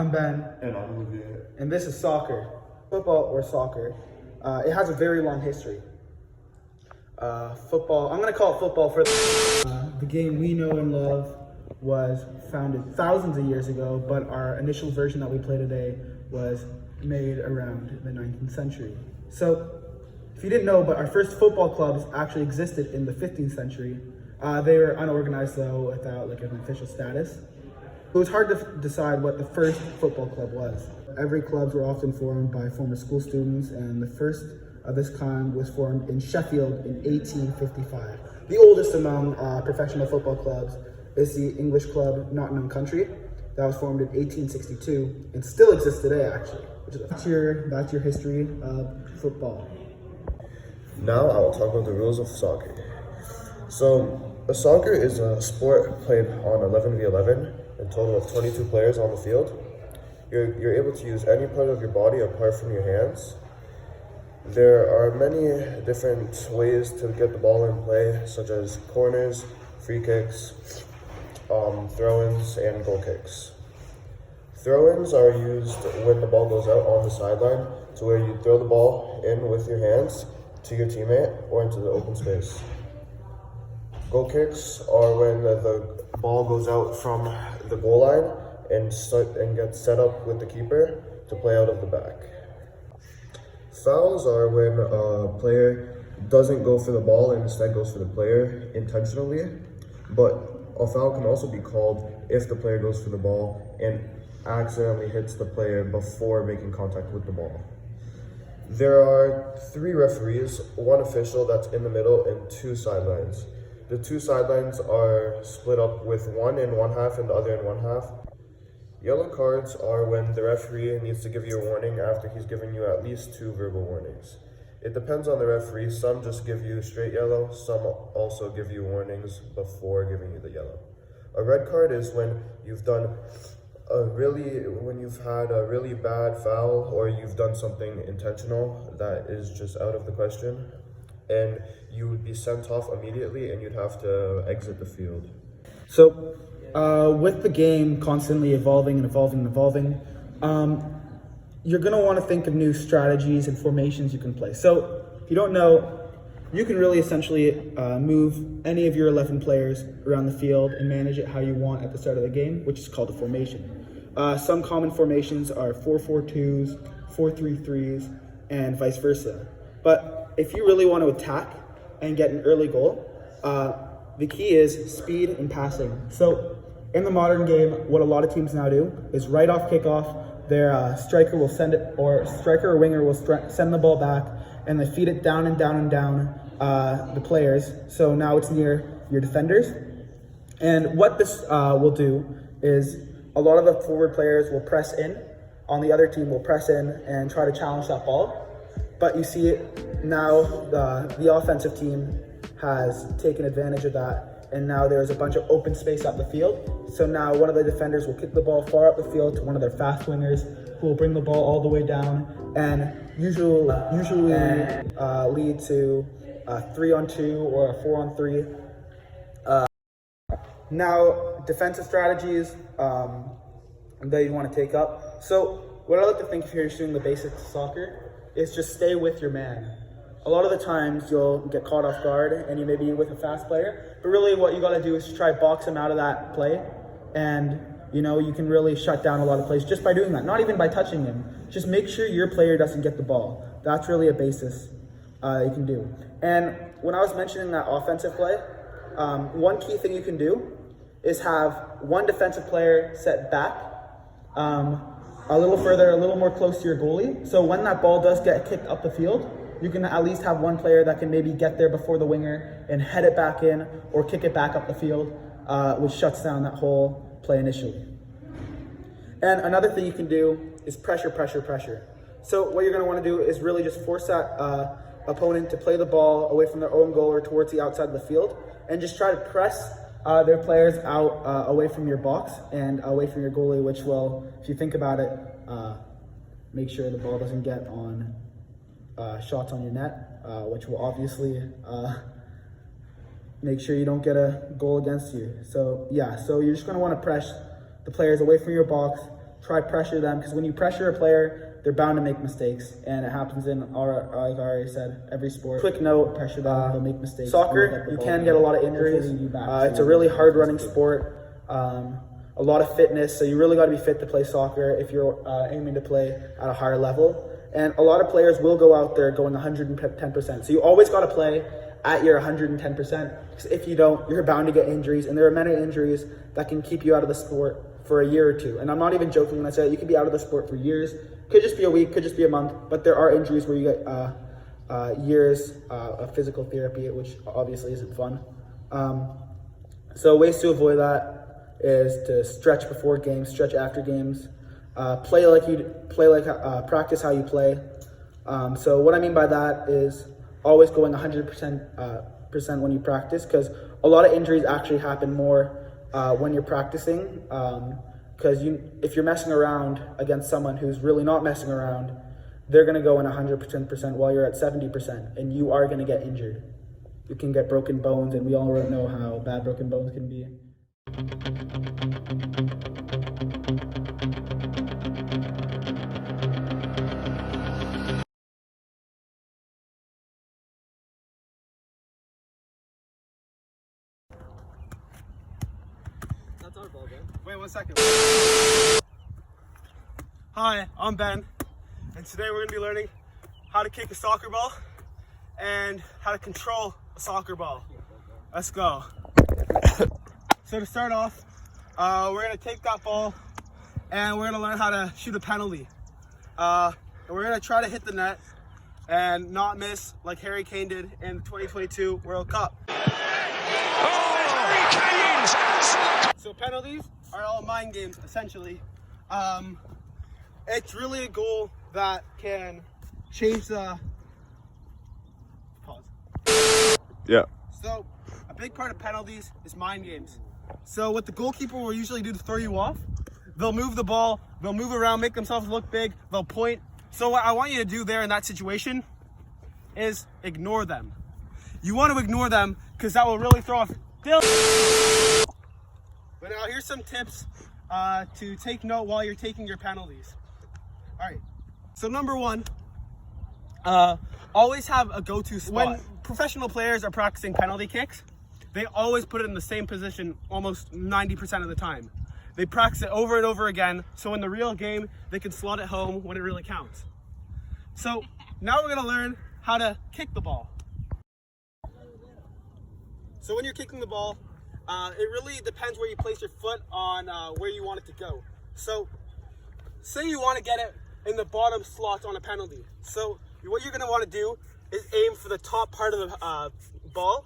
I'm Ben. And I'm Olivier. And this is soccer. Football or soccer. It has a very long history. Football, I'm going to call it football for the game we know and love was founded thousands of years ago, but our initial version that we play today was made around the 19th century. So, if you didn't know, but our first football clubs actually existed in the 15th century. They were unorganized though, without like an official status. It was hard to decide what the first football club was. Every clubs were often formed by former school students, and the first of this kind was formed in Sheffield in 1855. The oldest among professional football clubs is the English club Nottingham Country. That was formed in 1862 and still exists today, actually. That's your history of football. Now I will talk about the rules of soccer. So, soccer is a sport played on 11v11, a total of 22 players on the field. You're able to use any part of your body apart from your hands. There are many different ways to get the ball in play, such as corners, free kicks, throw-ins, and goal kicks. Throw-ins are used when the ball goes out on the sideline, to where you throw the ball in with your hands to your teammate or into the open space. Goal kicks are when the ball goes out from the goal line and gets set up with the keeper to play out of the back. Fouls are when a player doesn't go for the ball and instead goes for the player intentionally, but a foul can also be called if the player goes for the ball and accidentally hits the player before making contact with the ball. There are 3 referees, 1 official that's in the middle, and 2 sidelines. The 2 sidelines are split up with one in one half and the other in one half. Yellow cards are when the referee needs to give you a warning after he's given you at least 2 verbal warnings. It depends on the referee. Some just give you straight yellow, some also give you warnings before giving you the yellow. A red card is when you've had a really bad foul, or you've done something intentional that is just out of the question, and you would be sent off immediately and you'd have to exit the field. So, with the game constantly evolving, you're going to want to think of new strategies and formations you can play. So, if you don't know, you can really essentially move any of your 11 players around the field and manage it how you want at the start of the game, which is called a formation. Some common formations are 4-4-2s, 4-3-3s, and vice versa. But if you really want to attack and get an early goal, the key is speed and passing. So in the modern game, what a lot of teams now do is right off kickoff, their striker will send it, or striker or winger will send the ball back, and they feed it down and down and down the players. So now it's near your defenders. And what this will do is a lot of the forward players will press in, on the other team will press in and try to challenge that ball. But you see it now, the offensive team has taken advantage of that, and now there's a bunch of open space up the field. So now one of the defenders will kick the ball far up the field to one of their fast wingers, who will bring the ball all the way down, and usually lead to a 3-on-2 or a 4-on-3. Now, defensive strategies that you want to take up. So what I like to think, if you're just doing the basics of soccer, is just stay with your man. A lot of the times you'll get caught off guard and you may be with a fast player, but really what you got to do is try box him out of that play, and you can really shut down a lot of plays just by doing that. Not even by touching him. Just make sure your player doesn't get the ball. That's really a basis you can do. And when I was mentioning that offensive play, one key thing you can do is have one defensive player set back a little further, a little more close to your goalie. So when that ball does get kicked up the field, you can at least have one player that can maybe get there before the winger and head it back in or kick it back up the field, which shuts down that whole play initially. And another thing you can do is pressure. So what you're going to want to do is really just force that opponent to play the ball away from their own goal or towards the outside of the field, and just try to press their players out away from your box and away from your goalie, which will, if you think about it, make sure the ball doesn't get on shots on your net, which will obviously make sure you don't get a goal against you. So yeah, so you're just going to want to press the players away from your box try pressure them, because when you pressure a player, they're bound to make mistakes, and it happens in, like I already said, every sport. Quick note, pressure them, they'll make mistakes. Soccer, you can get a lot of injuries. It's a really hard running sport. A lot of fitness, so you really got to be fit to play soccer if you're aiming to play at a higher level. And a lot of players will go out there going 110%. So you always got to play at your 110%, because if you don't, you're bound to get injuries, and there are many injuries that can keep you out of the sport for a year or two. And I'm not even joking when I say that. You can be out of the sport for years. Could just be a week, could just be a month, but there are injuries where you get years of physical therapy, which obviously isn't fun. So ways to avoid that is to stretch before games, stretch after games, practice how you play. So what I mean by that is always going 100% when you practice, because a lot of injuries actually happen more when you're practicing, because if you're messing around against someone who's really not messing around, they're going to go in 100% while you're at 70%, and you are going to get injured. You can get broken bones, and we all know how bad broken bones can be. That's our ball, Ben. Wait 1 second. Hi, I'm Ben, and today we're going to be learning how to kick a soccer ball and how to control a soccer ball. Let's go. So to start off, we're going to take that ball and we're going to learn how to shoot a penalty. And we're going to try to hit the net and not miss like Harry Kane did in the 2022 World Cup. So penalties are all mind games, essentially. It's really a goal that can change the... Pause. Yeah. So a big part of penalties is mind games. So what the goalkeeper will usually do to throw you off, they'll move the ball, they'll move around, make themselves look big, they'll point. So what I want you to do there in that situation is ignore them. You want to ignore them because that will really throw off... But now here's some tips to take note while you're taking your penalties. All right, so number one, always have a go-to spot. When professional players are practicing penalty kicks, they always put it in the same position almost 90% of the time. They practice it over and over again, so in the real game, they can slot it home when it really counts. So now we're gonna learn how to kick the ball. So when you're kicking the ball, it really depends where you place your foot on where you want it to go. So say you want to get it in the bottom slot on a penalty. So what you're going to want to do is aim for the top part of the ball,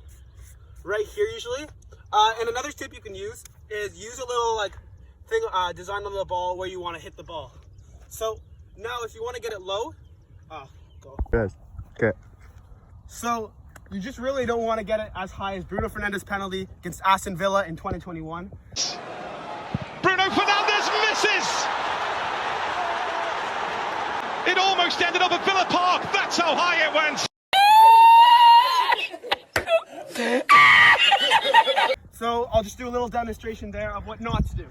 right here usually. And another tip you can use is use a little thing designed on the ball where you want to hit the ball. So now if you want to get it low, go. Yes. Okay. So you just really don't want to get it as high as Bruno Fernandes' penalty against Aston Villa in 2021. Bruno Fernandes misses! It almost ended up at Villa Park. That's how high it went. So I'll just do a little demonstration there of what not to do.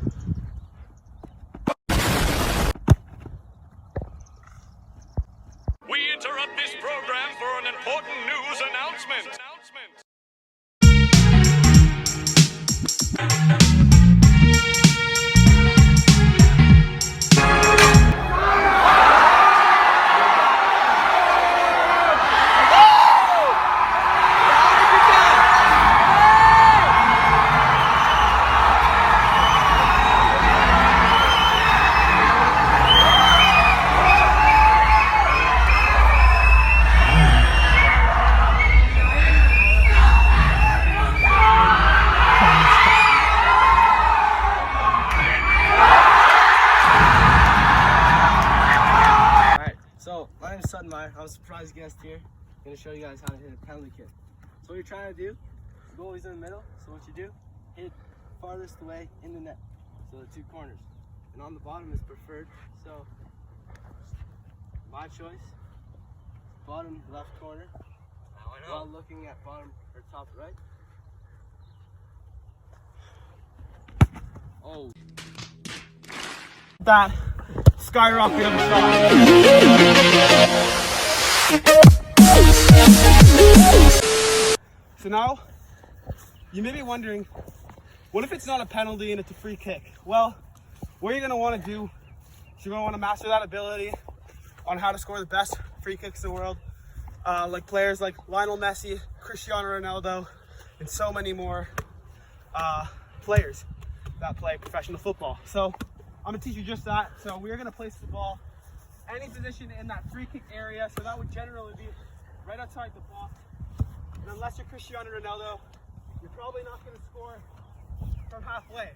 We interrupt this program for an important news announcement. My name's Sutton Meyer. I'm a surprise guest here. I'm going to show you guys how to hit a penalty kick. So what you're trying to do, the goalie's in the middle, so what you do, hit farthest away in the net, so the two corners. And on the bottom is preferred, so my choice, bottom left corner, while looking at bottom or top right. That skyrocket of a shot. So now, you may be wondering, what if it's not a penalty and it's a free kick? Well, what you're going to want to do is you're going to want to master that ability on how to score the best free kicks in the world. Like players like Lionel Messi, Cristiano Ronaldo, and so many more players that play professional football. So I'm gonna teach you just that. So we're gonna place the ball any position in that free kick area. So that would generally be right outside the box. And unless you're Cristiano Ronaldo, you're probably not gonna score from halfway.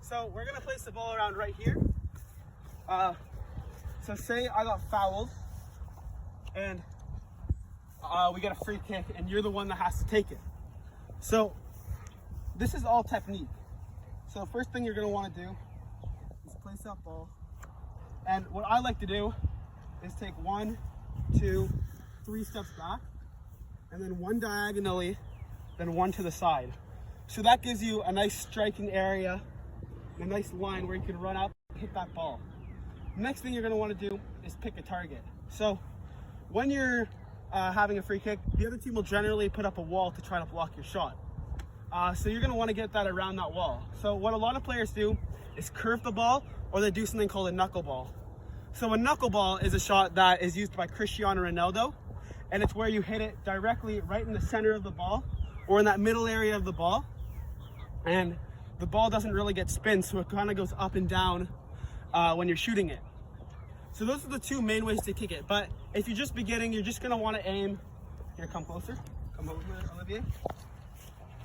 So we're gonna place the ball around right here. So say I got fouled and we get a free kick and you're the one that has to take it. So this is all technique. So the first thing you're going to want to do is place that ball. And what I like to do is take 1, 2, 3 steps back, and then 1 diagonally, then 1 to the side. So that gives you a nice striking area, a nice line where you can run up and hit that ball. The next thing you're going to want to do is pick a target. So when you're having a free kick, the other team will generally put up a wall to try to block your shot. So you're going to want to get that around that wall. So what a lot of players do is curve the ball, or they do something called a knuckleball. So a knuckleball is a shot that is used by Cristiano Ronaldo, and it's where you hit it directly right in the center of the ball, or in that middle area of the ball, and the ball doesn't really get spin, so it kind of goes up and down when you're shooting it. So those are the 2 main ways to kick it. But if you're just beginning, you're just going to want to aim. Here, come closer. Come over, Olivier.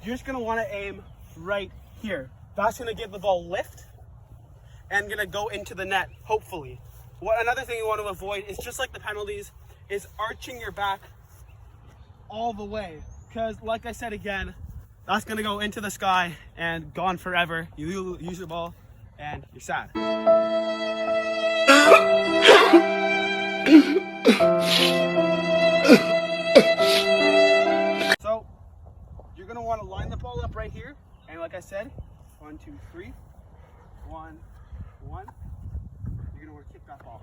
You're just going to want to aim right here. That's going to give the ball lift and going to go into the net, hopefully. Another thing you want to avoid is, just like the penalties, is arching your back all the way. Because like I said again, that's going to go into the sky and gone forever. You use the ball and you're sad. So you're going to want to line the ball up right here, and like I said, 1, 2, 3, 1, 1. You're going to want to kick that ball.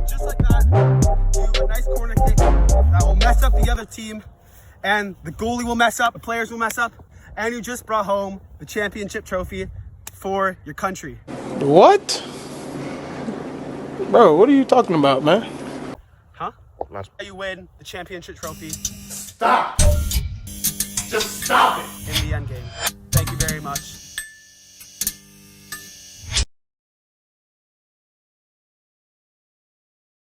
Just like that, do a nice corner kick that will mess up the other team, and the goalie will mess up, the players will mess up, and you just brought home the championship trophy for your country. What? Bro, what are you talking about, man? Huh? You win the championship trophy. Stop! Just stop it!